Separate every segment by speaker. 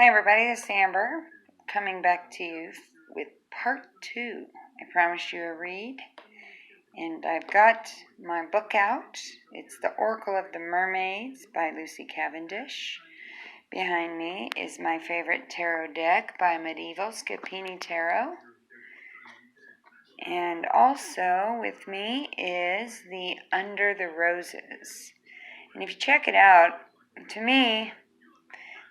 Speaker 1: Hi everybody, this is Amber coming back to you with part 2. I promised you a read, and I've got my book out. It's The Oracle of the Mermaids by Lucy Cavendish. Behind me is my favorite tarot deck by Medieval Scapini Tarot. And also with me is the Under the Roses. And if you check it out, to me,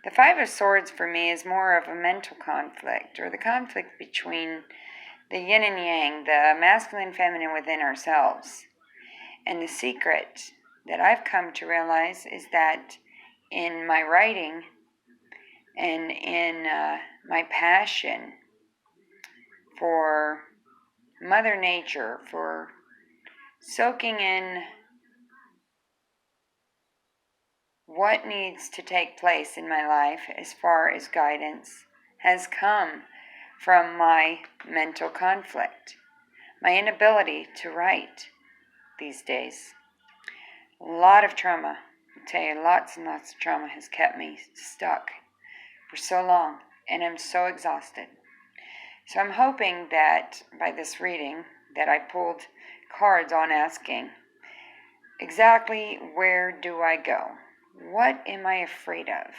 Speaker 1: the Five of Swords for me is more of a mental conflict, or the conflict between the yin and yang, the masculine and feminine within ourselves. And the secret that I've come to realize is that in my writing and in my passion for Mother Nature, for soaking in what needs to take place in my life as far as guidance has come from my mental conflict, my inability to write these days. A lot of trauma, I tell you, lots and lots of trauma has kept me stuck for so long, and I'm so exhausted. So I'm hoping that by this reading that I pulled cards on asking, exactly where do I go? What am I afraid of?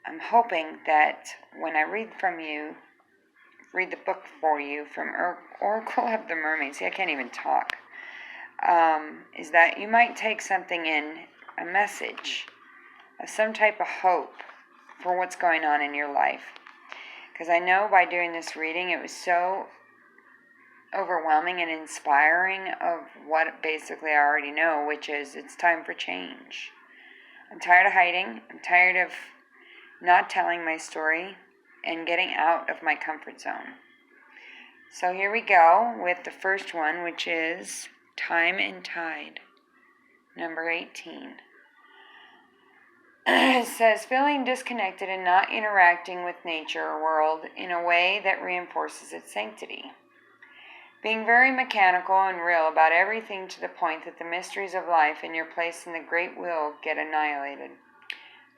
Speaker 1: I'm hoping that when I read the book for you from Oracle of the Mermaids, see, I can't even talk, is that you might take something in, a message of some type of hope for what's going on in your life. Because I know by doing this reading, it was so overwhelming and inspiring of what basically I already know, which is it's time for change. I'm tired of hiding. I'm tired of not telling my story and getting out of my comfort zone. So here we go with the first one, which is Time and Tide, number 18. It says, feeling disconnected and not interacting with nature or world in a way that reinforces its sanctity. Being very mechanical and real about everything to the point that the mysteries of life and your place in the great will get annihilated.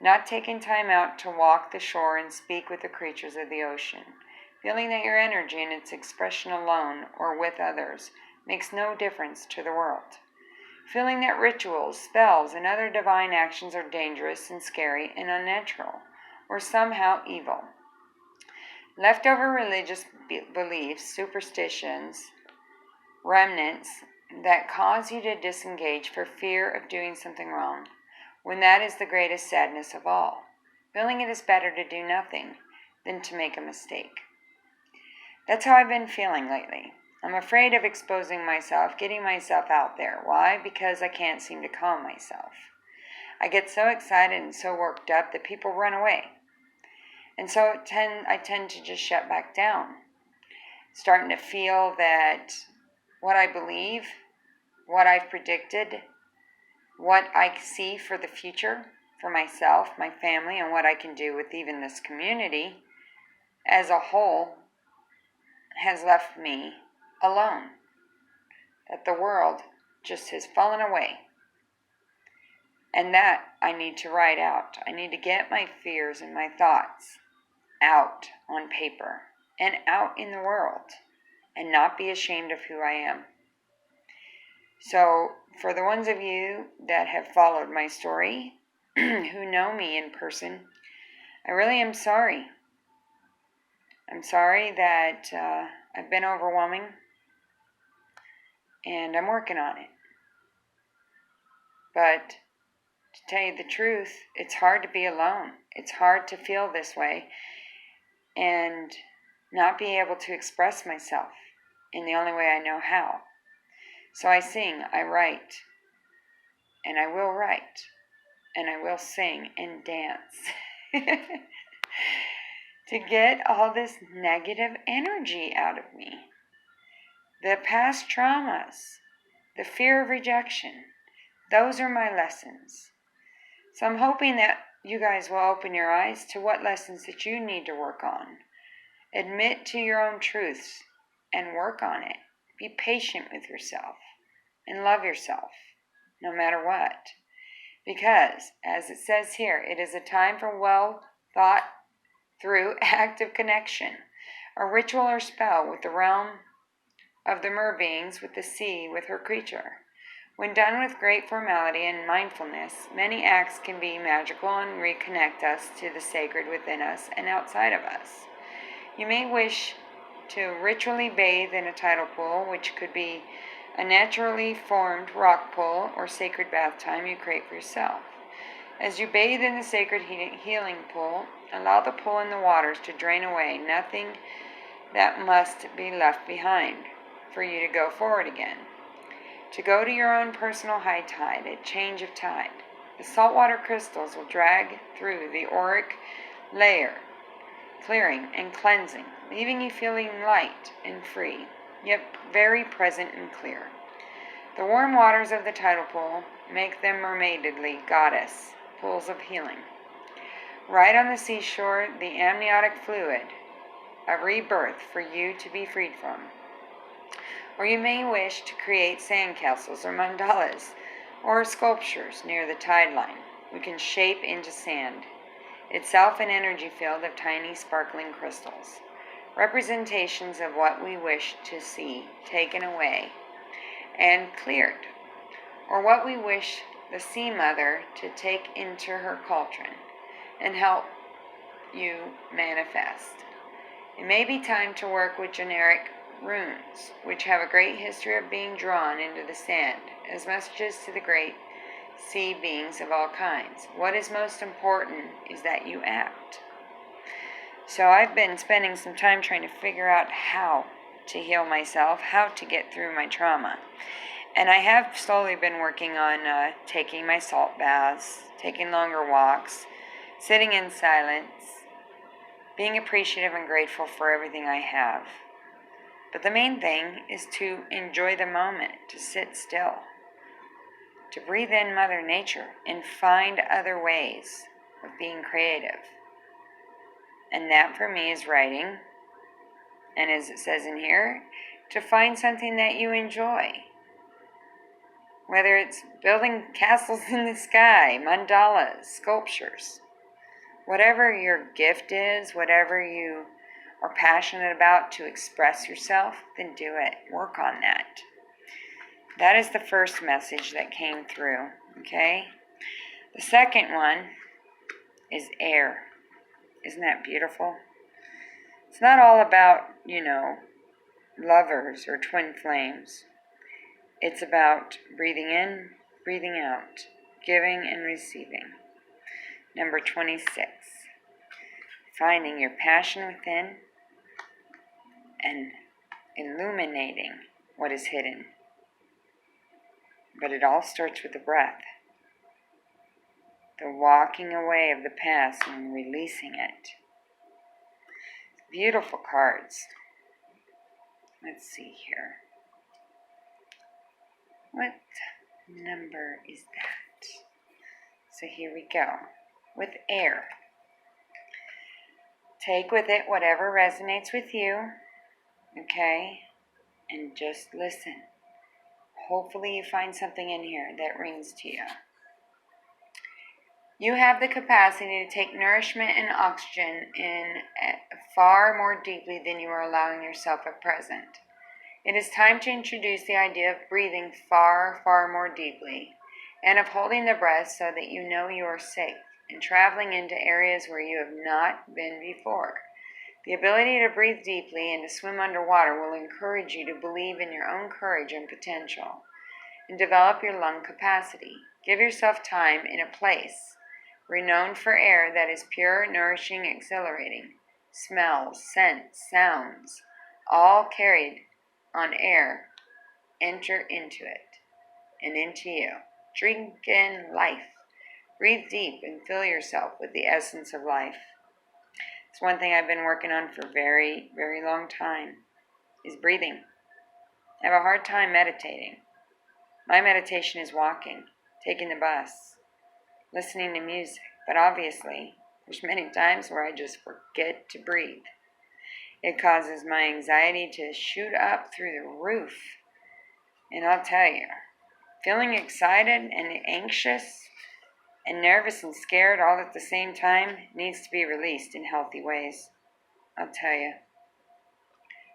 Speaker 1: Not taking time out to walk the shore and speak with the creatures of the ocean. Feeling that your energy and its expression alone or with others makes no difference to the world. Feeling that rituals, spells, and other divine actions are dangerous and scary and unnatural, or somehow evil. Leftover religious beliefs, superstitions, remnants that cause you to disengage for fear of doing something wrong, when that is the greatest sadness of all. Feeling it is better to do nothing than to make a mistake. That's how I've been feeling lately. I'm afraid of exposing myself, getting myself out there. Why? Because I can't seem to calm myself. I get so excited and so worked up that people run away. And so I tend to just shut back down. Starting to feel that what I believe, what I've predicted, what I see for the future, for myself, my family, and what I can do with even this community as a whole has left me alone. That the world just has fallen away. And that I need to write out. I need to get my fears and my thoughts out on paper and out in the world and not be ashamed of who I am. So for the ones of you that have followed my story, who know me in person, I really am sorry. I'm sorry that I've been overwhelming, and I'm working on it. But to tell you the truth, it's hard to be alone. It's hard to feel this way and not be able to express myself in the only way I know how. So I sing, I write, and I will write, and I will sing and dance to get all this negative energy out of me. The past traumas, the fear of rejection, those are my lessons. So I'm hoping that you guys will open your eyes to what lessons that you need to work on. Admit to your own truths and work on it. Be patient with yourself and love yourself no matter what. Because, as it says here, it is a time for well thought through active connection, a ritual or spell with the realm of the mer beings, with the sea, with her creature. When done with great formality and mindfulness, many acts can be magical and reconnect us to the sacred within us and outside of us. You may wish to ritually bathe in a tidal pool, which could be a naturally formed rock pool or sacred bath time you create for yourself. As you bathe in the sacred healing pool, allow the pool and the waters to drain away nothing that must be left behind for you to go forward again. To go to your own personal high tide, a change of tide. The saltwater crystals will drag through the auric layer, clearing and cleansing, leaving you feeling light and free, yet very present and clear. The warm waters of the tidal pool make them mermaidedly goddess pools of healing. Right on the seashore, the amniotic fluid of rebirth for you to be freed from. Or you may wish to create sandcastles or mandalas or sculptures near the tide line. We can shape into sand, itself an energy field of tiny sparkling crystals, representations of what we wish to see taken away and cleared, or what we wish the sea mother to take into her cauldron and help you manifest. It may be time to work with generic runes, which have a great history of being drawn into the sand as messages to the great sea beings of all kinds. What is most important is that you act. So I've been spending some time trying to figure out how to heal myself, how to get through my trauma. And I have slowly been working on taking my salt baths, taking longer walks, sitting in silence, being appreciative and grateful for everything I have. But the main thing is to enjoy the moment, to sit still, to breathe in Mother Nature and find other ways of being creative. And that for me is writing, and as it says in here, to find something that you enjoy. Whether it's building castles in the sky, mandalas, sculptures, whatever your gift is, whatever you are passionate about to express yourself, then do it. Work on that. That is the first message that came through, okay? The second one is air. Isn't that beautiful? It's not all about, lovers or twin flames. It's about breathing in, breathing out, giving and receiving. Number 26. Finding your passion within and illuminating what is hidden. But it all starts with the breath. The walking away of the past and releasing it. Beautiful cards. Let's see here. What number is that? So here we go. With air. Take with it whatever resonates with you. Okay? And just listen. Hopefully you find something in here that rings to you. You have the capacity to take nourishment and oxygen in far more deeply than you are allowing yourself at present. It is time to introduce the idea of breathing far, far more deeply and of holding the breath so that you know you are safe and traveling into areas where you have not been before. The ability to breathe deeply and to swim underwater will encourage you to believe in your own courage and potential and develop your lung capacity. Give yourself time in a place renowned for air that is pure, nourishing, exhilarating. Smells, scents, sounds, all carried on air, enter into it and into you. Drink in life. Breathe deep and fill yourself with the essence of life. It's one thing I've been working on for a very, very long time, is breathing. I have a hard time meditating. My meditation is walking, taking the bus, listening to music. But obviously, there's many times where I just forget to breathe. It causes my anxiety to shoot up through the roof. And I'll tell you, feeling excited and anxious and nervous and scared all at the same time needs to be released in healthy ways. I'll tell you.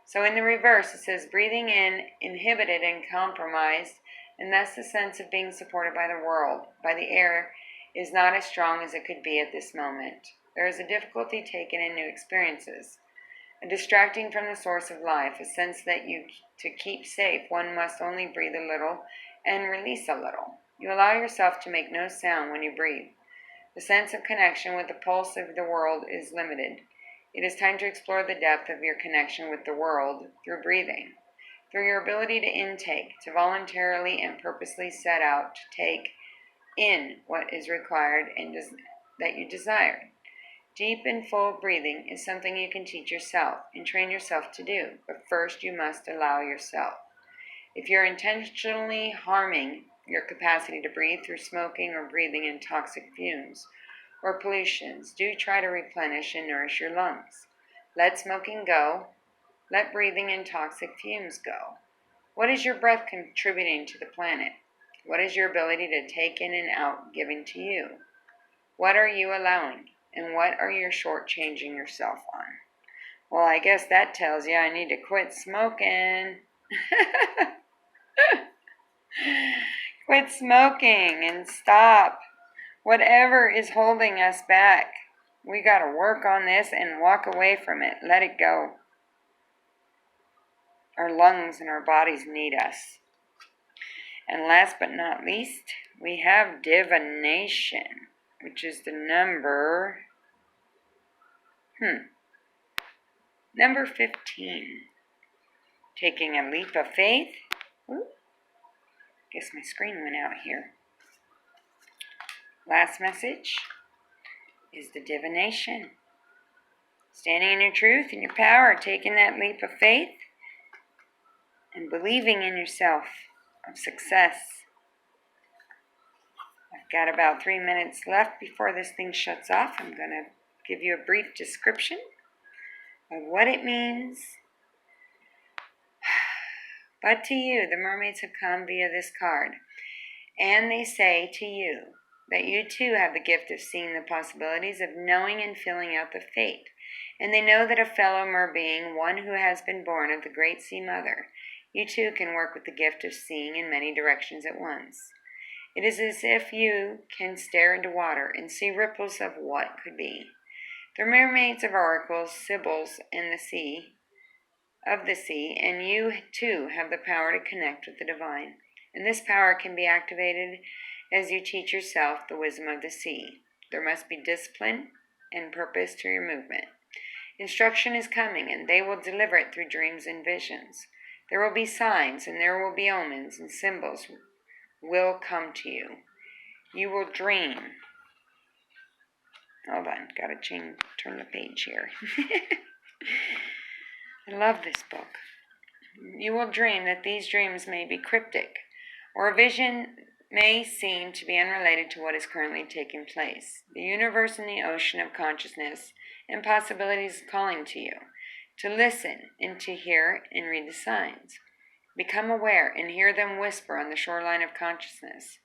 Speaker 1: So in the reverse, it says breathing in, inhibited and compromised, and thus the sense of being supported by the world, by the air, is not as strong as it could be at this moment. There is a difficulty taken in new experiences, a distracting from the source of life, a sense that to keep safe, one must only breathe a little and release a little. You allow yourself to make no sound when you breathe. The sense of connection with the pulse of the world is limited. It is time to explore the depth of your connection with the world through breathing, through your ability to intake, to voluntarily and purposely set out to take in what is required and that you desire. Deep and full breathing is something you can teach yourself and train yourself to do, but first you must allow yourself. If you're intentionally harming your capacity to breathe through smoking or breathing in toxic fumes or pollutions, do try to replenish and nourish your lungs. Let smoking go. Let breathing in toxic fumes go. What is your breath contributing to the planet? What is your ability to take in and out giving to you? What are you allowing? And what are you shortchanging yourself on? Well, I guess that tells you I need to quit smoking. Quit smoking and stop whatever is holding us back. We got to work on this and walk away from it. Let it go. Our lungs and our bodies need us. And last but not least, we have divination, which is the number 15. Taking a leap of faith. Ooh, guess my screen went out here. Last message is the divination. Standing in your truth and your power, taking that leap of faith and believing in yourself of success. I've got about 3 minutes left before this thing shuts off. I'm going to give you a brief description of what it means. But to you, the mermaids have come via this card, and they say to you that you too have the gift of seeing the possibilities, of knowing and filling out the fate. And they know that a fellow mer-being, one who has been born of the great sea mother, you too can work with the gift of seeing in many directions at once. It is as if you can stare into water and see ripples of what could be. The mermaids of oracles, sibyls in the sea, and you too have the power to connect with the divine. And this power can be activated as you teach yourself the wisdom of the sea. There must be discipline and purpose to your movement. Instruction is coming, and they will deliver it through dreams and visions. There will be signs, and there will be omens, and symbols will come to you. You will dream. Hold on, gotta turn the page here. I love this book. You will dream that these dreams may be cryptic, or a vision may seem to be unrelated to what is currently taking place. The universe and the ocean of consciousness and possibilities is calling to you to listen and to hear and read the signs. Become aware and hear them whisper on the shoreline of consciousness.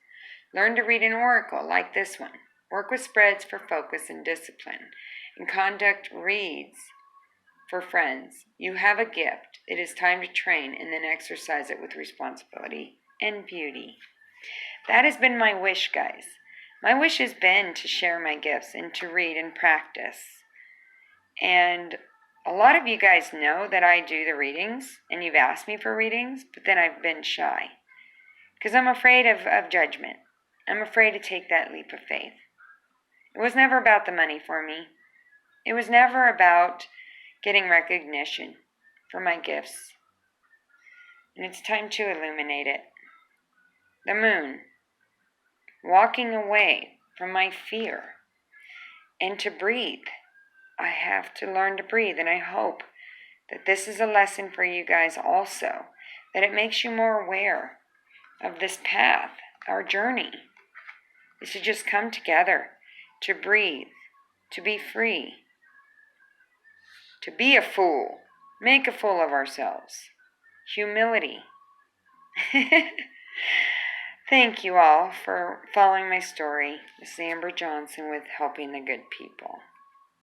Speaker 1: Learn to read an oracle like this one. Work with spreads for focus and discipline, and conduct reads for friends. You have a gift. It is time to train and then exercise it with responsibility and beauty. That has been my wish, guys. My wish has been to share my gifts and to read and practice. And a lot of you guys know that I do the readings, and you've asked me for readings, but then I've been shy because I'm afraid of judgment. I'm afraid to take that leap of faith. It was never about the money for me. It was never about getting recognition for my gifts. And it's time to illuminate it. The moon. Walking away from my fear. And to breathe. I have to learn to breathe, and I hope that this is a lesson for you guys also. That it makes you more aware of this path, our journey. Is to just come together, to breathe, to be free. To be a fool. Make a fool of ourselves. Humility. Thank you all for following my story. This is Amber Johnson with Helping the Good People.